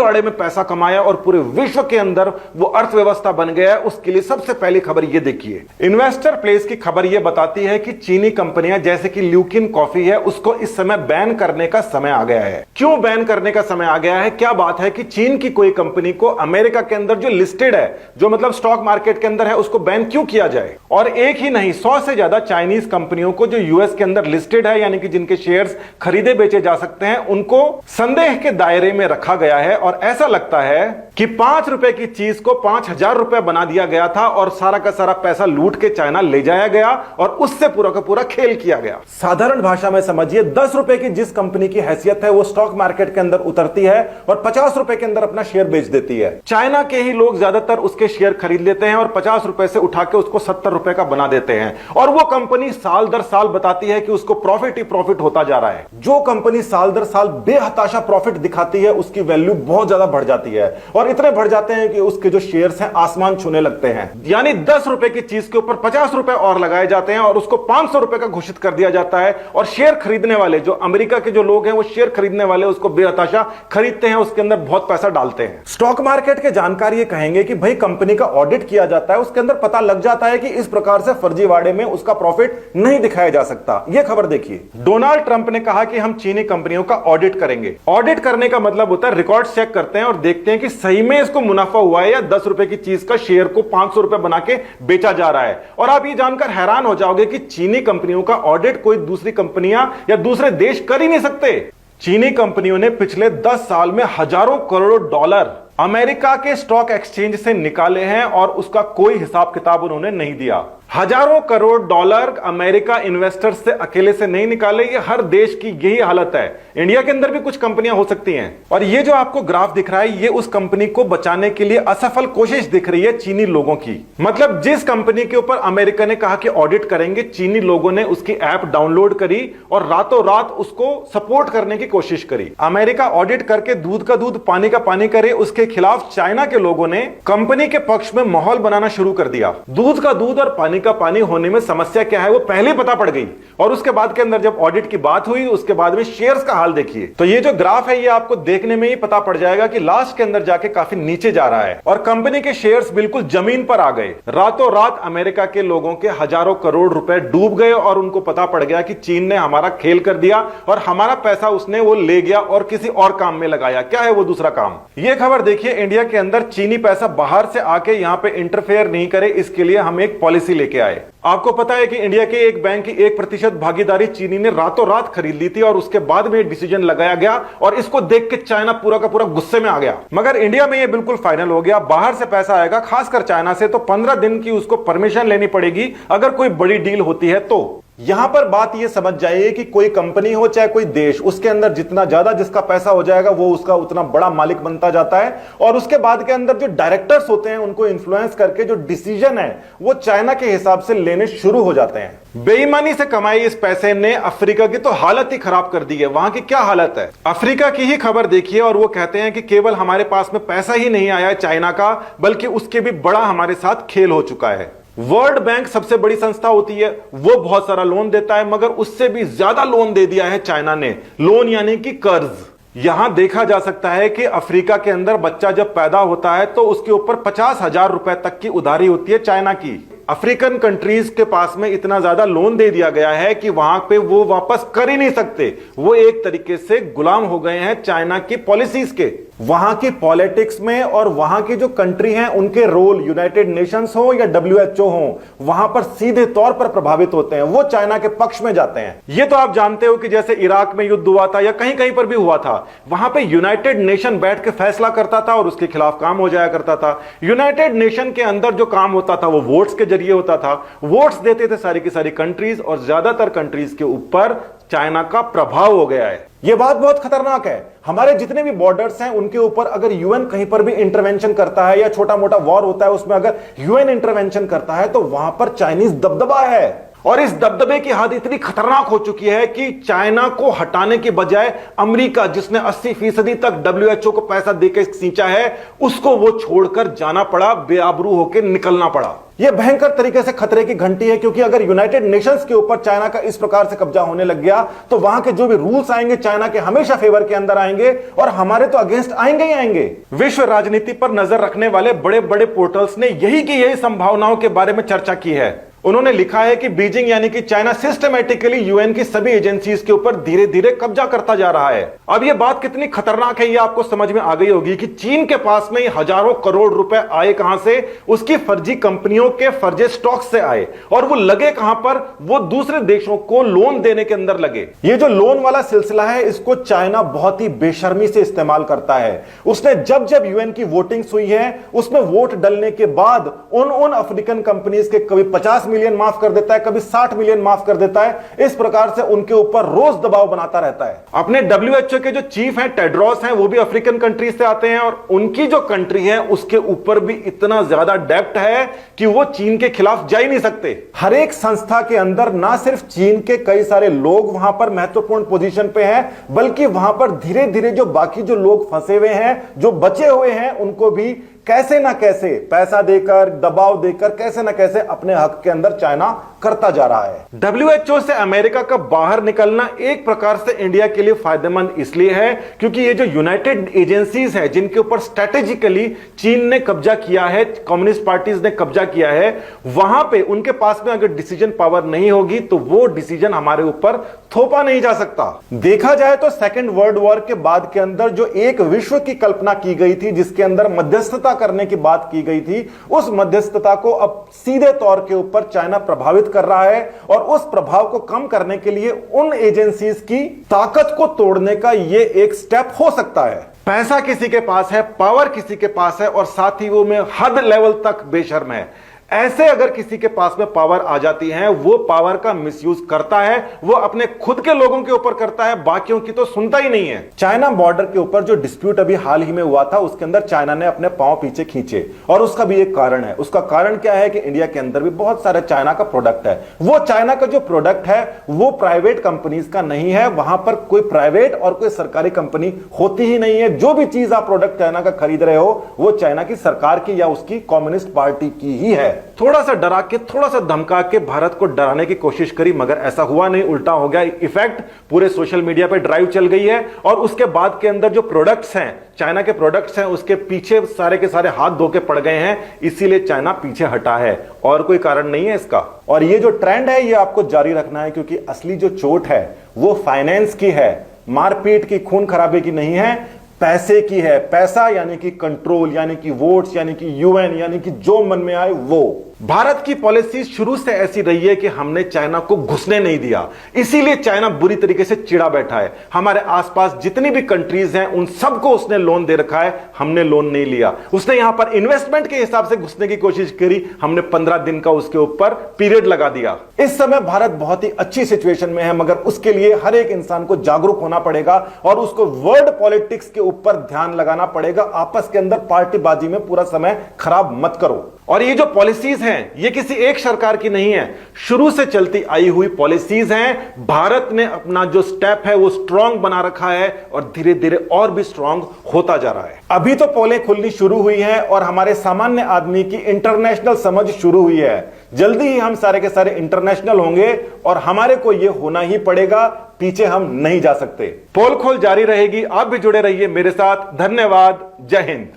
फर्जीवाड़े में पैसा कमाया और पूरे विश्व के अंदर वो अर्थव्यवस्था बन गया है, उसके लिए सबसे पहली खबर ये देखिए। इन्वेस्टर प्लेस की खबर ये बताती है कि चीनी कंपनियां जैसे कि ल्यूकिन कॉफी है, उसको इस समय बैन करने का समय आ गया है। क्यों बैन करने का समय आ गया है? क्या बात है कि चीन की कोई कंपनी को अमेरिका के अंदर जो लिस्टेड है, जो मतलब स्टॉक मार्केट के अंदर है, उसको बैन क्यों किया जाए? और एक ही नहीं, 100 से ज्यादा चाइनीज कंपनियों को जो यूएस के अंदर लिस्टेड है, यानी कि जिनके शेयर्स खरीदे बेचे जा सकते हैं, उनको संदेह के दायरे में रखा गया है। और ऐसा लगता है कि 5 रुपए की चीज को 5,000 रुपए बना दिया गया था और सारा का सारा पैसा लूट के चाइना ले जाया गया और उससे पूरा का पूरा खेल किया गया। साधारण भाषा में समझिए, 10 रुपए की जिस कंपनी की हैसियत है वो स्टॉक मार्केट के अंदर उतरती है और 50 रुपए के अंदर अपना शेयर बेच देती है। चाइना के ही लोग ज्यादातर उसके शेयर खरीद लेते हैं और 50 रुपए से उठा के उसको 70 रुपए का बना देते हैं और वो कंपनी साल दर साल बताती है कि उसको प्रॉफिट ही प्रॉफिट होता जा रहा है। जो कंपनी साल दर साल बेहताशा प्रॉफिट दिखाती है उसकी वैल्यू बहुत ज्यादा बढ़ जाती है और इतने बढ़ जाते हैं कि उसके जो शेयर्स हैं आसमान छूने लगते हैं। यानी 10 रुपए की चीज के ऊपर 50 रुपए और लगाए जाते हैं और उसको 500 रुपए का घोषित कर दिया जाता है और शेयर खरीदने वाले जो अमेरिका के जो लोग हैं वो शेयर खरीदने वाले उसको बेहताशा खरीदते हैं, उसके अंदर बहुत पैसा डालते हैं। स्टॉक मार्केट के जानकार ये कहेंगे कि भाई कंपनी का ऑडिट किया जाता है, उसके अंदर पता लग जाता है कि इस प्रकार से फर्जीवाड़े में उसका प्रॉफिट नहीं दिखाया जा सकता। यह खबर देखिए, डोनाल्ड ट्रंप ने कहा कि हम चीनी कंपनियों का ऑडिट करेंगे। ऑडिट करने का मतलब होता है रिकॉर्ड चेक करते हैं और देखते हैं कि सही में इसको मुनाफा हुआ है या 10 रुपए की चीज का शेयर को 500 रुपए बना के बेचा जा रहा है। और आप ये जानकर हैरान हो जाओगे कि चीनी कंपनियों का ऑडिट कोई दूसरी कंपनियां या दूसरे देश कर ही नहीं सकते। चीनी कंपनियों ने पिछले 10 साल में हजारों करोड़ डॉलर अमेरिका के स्टॉक एक्सचेंज से निकाले हैं और उसका कोई हिसाब किताब उन्होंने नहीं दिया। हजारों करोड़ डॉलर अमेरिका इन्वेस्टर्स से अकेले से नहीं निकाले। ये हर देश की यही हालत है। इंडिया के अंदर भी कुछ कंपनियां हो सकती हैं। और ये जो आपको ग्राफ दिख रहा है, ये उस कंपनी को बचाने के लिए असफल कोशिश दिख रही है चीनी लोगों की। मतलब जिस कंपनी के ऊपर अमेरिका ने कहा कि ऑडिट करेंगे, चीनी लोगों ने उसकी ऐप डाउनलोड करी और रातों रात उसको सपोर्ट करने की कोशिश करी। अमेरिका ऑडिट करके दूध का दूध पानी का पानी करे, उसके खिलाफ चाइना के लोगों ने कंपनी के पक्ष में माहौल बनाना शुरू कर दिया। दूध का दूध और पानी का पानी होने में समस्या क्या है वो पहले पता पड़ गई और उसके बाद के अंदर जब ऑडिट की बात हुई, उसके बाद में शेयर्स का हाल देखिए। तो ये जो ग्राफ है ये आपको देखने में ही पता पड़ जाएगा कि लास्ट के अंदर जाके काफी नीचे जा रहा है और कंपनी के शेयर्स बिल्कुल जमीन पर आ गए। रातों रात अमेरिका के लोगों के हजारों करोड़ रुपए डूब गए और उनको पता पड़ गया कि चीन ने हमारा खेल कर दिया और हमारा पैसा उसने वो ले गया और किसी और काम में लगाया। क्या है वो दूसरा काम? ये खबर देखिए, इंडिया के अंदर चीनी पैसा बाहर से आके यहां पे इंटरफेयर नहीं करे, इसके लिए हम एक पॉलिसी लेके आए। आपको पता है कि इंडिया के एक बैंक की 1% भागीदारी चीनी ने रातों रात खरीद ली थी और उसके बाद में एक डिसीजन लगाया गया और इसको देख के चाइना पूरा का पूरा गुस्से में आ गया। मगर इंडिया में ये बिल्कुल फाइनल हो गया, बाहर से पैसा आएगा, खासकर चाइना से, तो 15 दिन की उसको परमिशन लेनी पड़ेगी अगर कोई बड़ी डील होती है तो। यहां पर बात यह समझ जाइए कि कोई कंपनी हो चाहे कोई देश, उसके अंदर जितना ज्यादा जिसका पैसा हो जाएगा वो उसका उतना बड़ा मालिक बनता जाता है और उसके बाद के अंदर जो डायरेक्टर्स होते हैं उनको इन्फ्लुएंस करके जो डिसीजन है वो चाइना के हिसाब से लेने शुरू हो जाते हैं। बेईमानी से कमाई इस पैसे ने अफ्रीका की तो हालत ही खराब कर दी है। वहां की क्या हालत है, अफ्रीका की ही खबर देखिए। और वो कहते हैं कि केवल हमारे पास में पैसा ही नहीं आया चाइना का, बल्कि उसके भी बड़ा हमारे साथ खेल हो चुका है। वर्ल्ड बैंक सबसे बड़ी संस्था होती है, वो बहुत सारा लोन देता है, मगर उससे भी ज्यादा लोन दे दिया है चाइना ने। लोन यानी कि कर्ज। यहां देखा जा सकता है कि अफ्रीका के अंदर बच्चा जब पैदा होता है तो उसके ऊपर 50,000 रुपए तक की उधारी होती है चाइना की। अफ्रीकन कंट्रीज के पास में इतना ज्यादा लोन दे दिया गया है कि वहां पे वो वापस कर ही नहीं सकते। वो एक तरीके से गुलाम हो गए हैं चाइना की पॉलिसीज के। वहां की पॉलिटिक्स में और वहां की जो कंट्री हैं उनके रोल, यूनाइटेड नेशंस हो या WHO हो, वहां पर सीधे तौर पर प्रभावित होते हैं। वो चाइना के पक्ष में जाते हैं। ये तो आप जानते हो कि जैसे इराक में युद्ध हुआ था या कहीं कहीं पर भी हुआ था, वहां पे यूनाइटेड नेशन बैठ के फैसला करता था और उसके खिलाफ काम हो जाया करता था। यूनाइटेड नेशन के अंदर जो काम होता था वो वोट्स के जरिए होता था। वोट्स देते थे सारी की सारी कंट्रीज और ज्यादातर कंट्रीज के ऊपर चाइना का प्रभाव हो गया है। यह बात बहुत खतरनाक है। हमारे जितने भी बॉर्डर्स हैं उनके ऊपर अगर यूएन कहीं पर भी इंटरवेंशन करता है या छोटा मोटा वॉर होता है उसमें अगर यूएन इंटरवेंशन करता है तो वहां पर चाइनीज दबदबा है और इस दबदबे की हद इतनी खतरनाक हो चुकी है कि चाइना को हटाने के बजाय अमेरिका, जिसने 80% तक WHO को पैसा देकर सींचा है, उसको वो छोड़कर जाना पड़ा, बेआबरू होकर निकलना पड़ा। यह भयंकर तरीके से खतरे की घंटी है, क्योंकि अगर यूनाइटेड नेशंस के ऊपर चाइना का इस प्रकार से कब्जा होने लग गया तो वहां के जो भी रूल्स आएंगे चाइना के हमेशा फेवर के अंदर आएंगे और हमारे तो अगेंस्ट आएंगे ही आएंगे। विश्व राजनीति पर नजर रखने वाले बड़े बड़े पोर्टल्स ने यही संभावनाओं के बारे में चर्चा की है। उन्होंने लिखा है कि बीजिंग यानी कि चाइना सिस्टमैटिकली यूएन की सभी एजेंसीज के ऊपर धीरे धीरे कब्जा करता जा रहा है। अब यह बात कितनी खतरनाक है यह आपको समझ में आ गई होगी कि चीन के पास में हजारों करोड़ रुपए आए कहां से, उसकी फर्जी कंपनियों के फर्जी स्टॉक से आए, और वो लगे कहां पर, वो दूसरे देशों को लोन देने के अंदर लगे। ये जो लोन वाला सिलसिला है इसको चाइना बहुत ही बेशर्मी से इस्तेमाल करता है। उसने जब जब यूएन की वोटिंग हुई है उसमें वोट डलने के बाद उन अफ्रीकन कंपनीज के कभी 50 मिलियन माफ कर देता है, कभी 60 मिलियन माफ कर देता है। इस प्रकार से उनके ऊपर रोज दबाव बनाता रहता है। अपने WHO के जो चीफ हैं टेड्रोस हैं, वो भी अफ्रीकन कंट्री से आते हैं और उनकी जो कंट्री है उसके ऊपर भी इतना ज्यादा डेब्ट है कि वो चीन के खिलाफ जा ही नहीं सकते। हर एक संस्था के अंदर ना सिर्फ चीन के कई सारे लोग वहां पर महत्वपूर्ण पोजीशन पे हैं, बल्कि वहां पर धीरे धीरे जो बाकी जो लोग फंसे हुए हैं, जो बचे हुए हैं, उनको भी कैसे ना कैसे पैसा देकर, दबाव देकर, कैसे ना कैसे अपने हक के अंदर चाइना करता जा रहा है। WHO से अमेरिका का बाहर निकलना एक प्रकार से इंडिया के लिए फायदेमंद इसलिए है क्योंकि ये जो यूनाइटेड एजेंसीज हैं जिनके ऊपर स्ट्रेटेजिकली चीन ने कब्जा किया है, कम्युनिस्ट पार्टीज ने कब्जा किया है, वहां पे उनके पास में अगर डिसीजन पावर नहीं होगी तो वो डिसीजन हमारे ऊपर थोपा नहीं जा सकता। देखा जाए तो सेकेंड वर्ल्ड वॉर के बाद के अंदर जो एक विश्व की कल्पना की गई थी, जिसके अंदर मध्यस्थता करने की बात की गई थी, उस मध्यस्थता को अब सीधे तौर के ऊपर चाइना प्रभावित कर रहा है और उस प्रभाव को कम करने के लिए उन एजेंसीज की ताकत को तोड़ने का यह एक स्टेप हो सकता है। पैसा किसी के पास है, पावर किसी के पास है और साथ ही वो में हद लेवल तक बेशर्म है। ऐसे अगर किसी के पास में पावर आ जाती है, वो पावर का मिसयूज करता है, वो अपने खुद के लोगों के ऊपर करता है, बाकियों की तो सुनता ही नहीं है। चाइना बॉर्डर के ऊपर जो डिस्प्यूट अभी हाल ही में हुआ था उसके अंदर चाइना ने अपने पांव पीछे खींचे और उसका भी एक कारण है। उसका कारण क्या है कि इंडिया के अंदर भी बहुत सारे चाइना का प्रोडक्ट है। वो चाइना का जो प्रोडक्ट है वो प्राइवेट कंपनीज का नहीं है, वहां पर कोई प्राइवेट और कोई सरकारी कंपनी होती ही नहीं है। जो भी चीज आप प्रोडक्ट चाइना का खरीद रहे हो वो चाइना की सरकार की या उसकी कम्युनिस्ट पार्टी की ही है। थोड़ा सा डरा के, थोड़ा सा धमका के भारत को डराने की कोशिश करी, मगर ऐसा हुआ नहीं, उल्टा हो गया। इफेक्ट पूरे सोशल मीडिया पे ड्राइव चल गई है और उसके बाद के अंदर जो प्रोडक्ट्स हैं, चाइना के प्रोडक्ट्स हैं, उसके पीछे सारे के सारे हाथ धो के पड़ गए हैं, इसीलिए चाइना पीछे हटा है और कोई कारण नहीं है इसका। और ये जो ट्रेंड है ये आपको जारी रखना है क्योंकि असली जो चोट है वो फाइनेंस की है, मारपीट की, खून खराबे की नहीं है, पैसे की है। पैसा यानी कि कंट्रोल, यानी कि वोट्स, यानी कि यूएन, यानी कि जो मन में आए वो। भारत की पॉलिसी शुरू से ऐसी रही है कि हमने चाइना को घुसने नहीं दिया, इसीलिए चाइना बुरी तरीके से चिढ़ा बैठा है। हमारे आसपास जितनी भी कंट्रीज हैं उन सबको उसने लोन दे रखा है, हमने लोन नहीं लिया। उसने यहां पर इन्वेस्टमेंट के हिसाब से घुसने की कोशिश करी, हमने 15 दिन का उसके ऊपर पीरियड लगा दिया। इस समय भारत बहुत ही अच्छी सिचुएशन में है, मगर उसके लिए हर एक इंसान को जागरूक होना पड़ेगा और उसको वर्ल्ड पॉलिटिक्स के ऊपर ध्यान लगाना पड़ेगा। आपस के अंदर पार्टीबाजी में पूरा समय खराब मत करो। और ये जो पॉलिसीज हैं ये किसी एक सरकार की नहीं है, शुरू से चलती आई हुई पॉलिसीज हैं। भारत ने अपना जो स्टेप है वो स्ट्रांग बना रखा है और धीरे धीरे और भी स्ट्रांग होता जा रहा है। अभी तो पोलें खुलनी शुरू हुई हैं और हमारे सामान्य आदमी की इंटरनेशनल समझ शुरू हुई है। जल्दी ही हम सारे के सारे इंटरनेशनल होंगे और हमारे को ये होना ही पड़ेगा, पीछे हम नहीं जा सकते। पोल खोल जारी रहेगी, आप भी जुड़े रहिए मेरे साथ। धन्यवाद, जय हिंद।